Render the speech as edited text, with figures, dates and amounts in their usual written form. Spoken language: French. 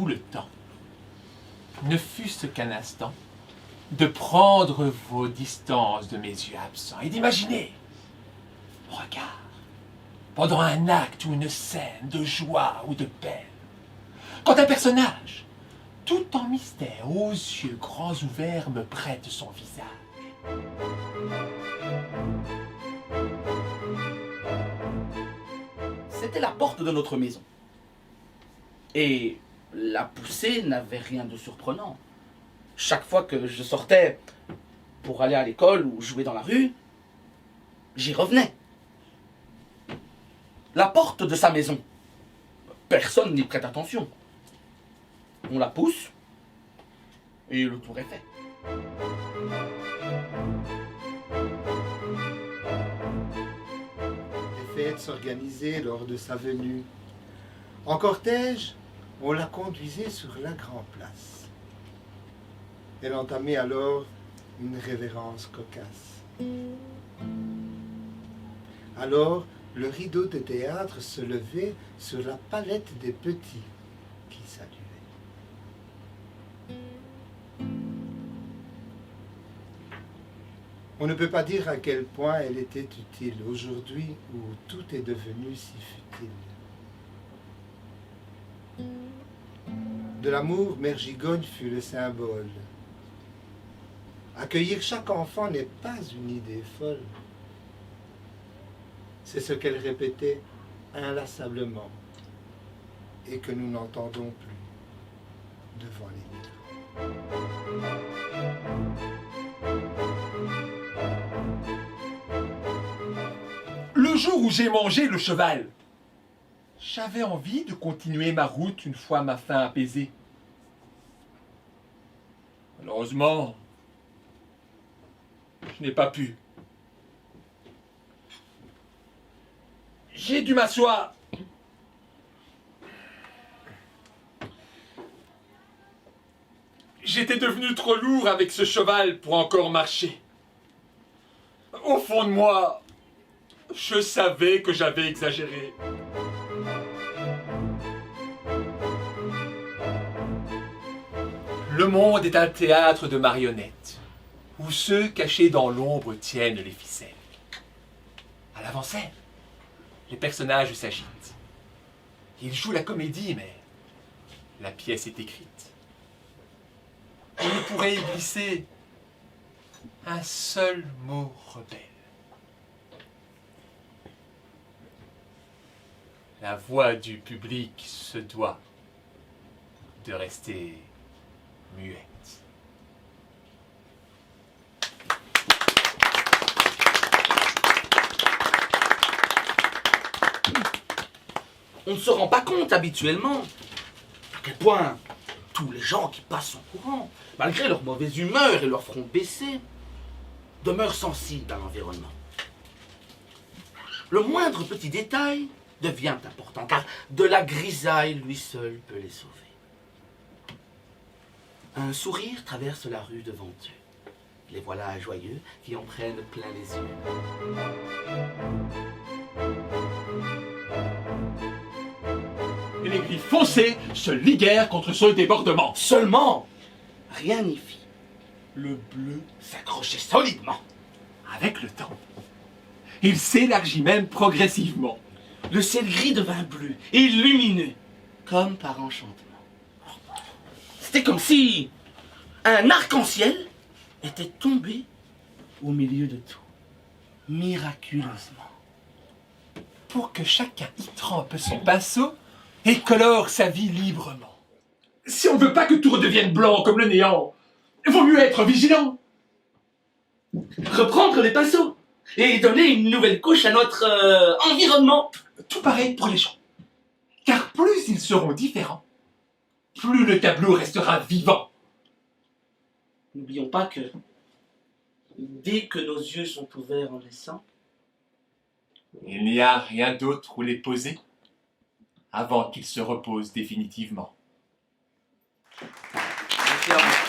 Donnez-vous le temps, ne fût-ce qu'un instant, de prendre vos distances de mes yeux absents et d'imaginer mon regard pendant un acte ou une scène de joie ou de peine. Quand un personnage, tout en mystère, aux yeux grands ouverts, me prête son visage. C'était la porte de notre maison. Et la poussée n'avait rien de surprenant. Chaque fois que je sortais pour aller à l'école ou jouer dans la rue, j'y revenais. La porte de sa maison, personne n'y prête attention. On la pousse et le tour est fait. Les fêtes s'organisaient lors de sa venue. En cortège, on la conduisait sur la grande place. Elle entamait alors une révérence cocasse. Alors, le rideau de théâtre se levait sur la palette des petits qui saluaient. On ne peut pas dire à quel point elle était utile aujourd'hui où tout est devenu si futile. De l'amour, Mère Gigogne fut le symbole. Accueillir chaque enfant n'est pas une idée folle. C'est ce qu'elle répétait inlassablement et que nous n'entendons plus devant les livres. Le jour où j'ai mangé le cheval, j'avais envie de continuer ma route une fois ma faim apaisée. Malheureusement, je n'ai pas pu. J'ai dû m'asseoir. J'étais devenu trop lourd avec ce cheval pour encore marcher. Au fond de moi, je savais que j'avais exagéré. Le monde est un théâtre de marionnettes, où ceux cachés dans l'ombre tiennent les ficelles. À l'avant-scène, les personnages s'agitent. Ils jouent la comédie, mais la pièce est écrite. On pourrait y glisser un seul mot rebelle. La voix du public se doit de rester muette. On ne se rend pas compte habituellement à quel point tous les gens qui passent en courant, malgré leur mauvaise humeur et leur front baissé, demeurent sensibles à l'environnement. Le moindre petit détail devient important, car de la grisaille, lui seul peut les sauver. Un sourire traverse la rue devant eux. Les voilà joyeux qui en prennent plein les yeux. Et les gris foncés se liguèrent contre ce débordement. Seulement, rien n'y fit. Le bleu s'accrochait solidement. Avec le temps, il s'élargit même progressivement. Le ciel gris devint bleu et lumineux, comme par enchantement. C'était comme si un arc-en-ciel était tombé au milieu de tout, miraculeusement. Pour que chacun y trempe son pinceau et colore sa vie librement. Si on ne veut pas que tout redevienne blanc comme le néant, il vaut mieux être vigilant. Reprendre les pinceaux et donner une nouvelle couche à notre environnement. Tout pareil pour les gens. Car plus ils seront différents, plus le tableau restera vivant. N'oublions pas que dès que nos yeux sont ouverts en naissant, Il n'y a rien d'autre où les poser avant qu'ils se reposent définitivement. Merci à vous.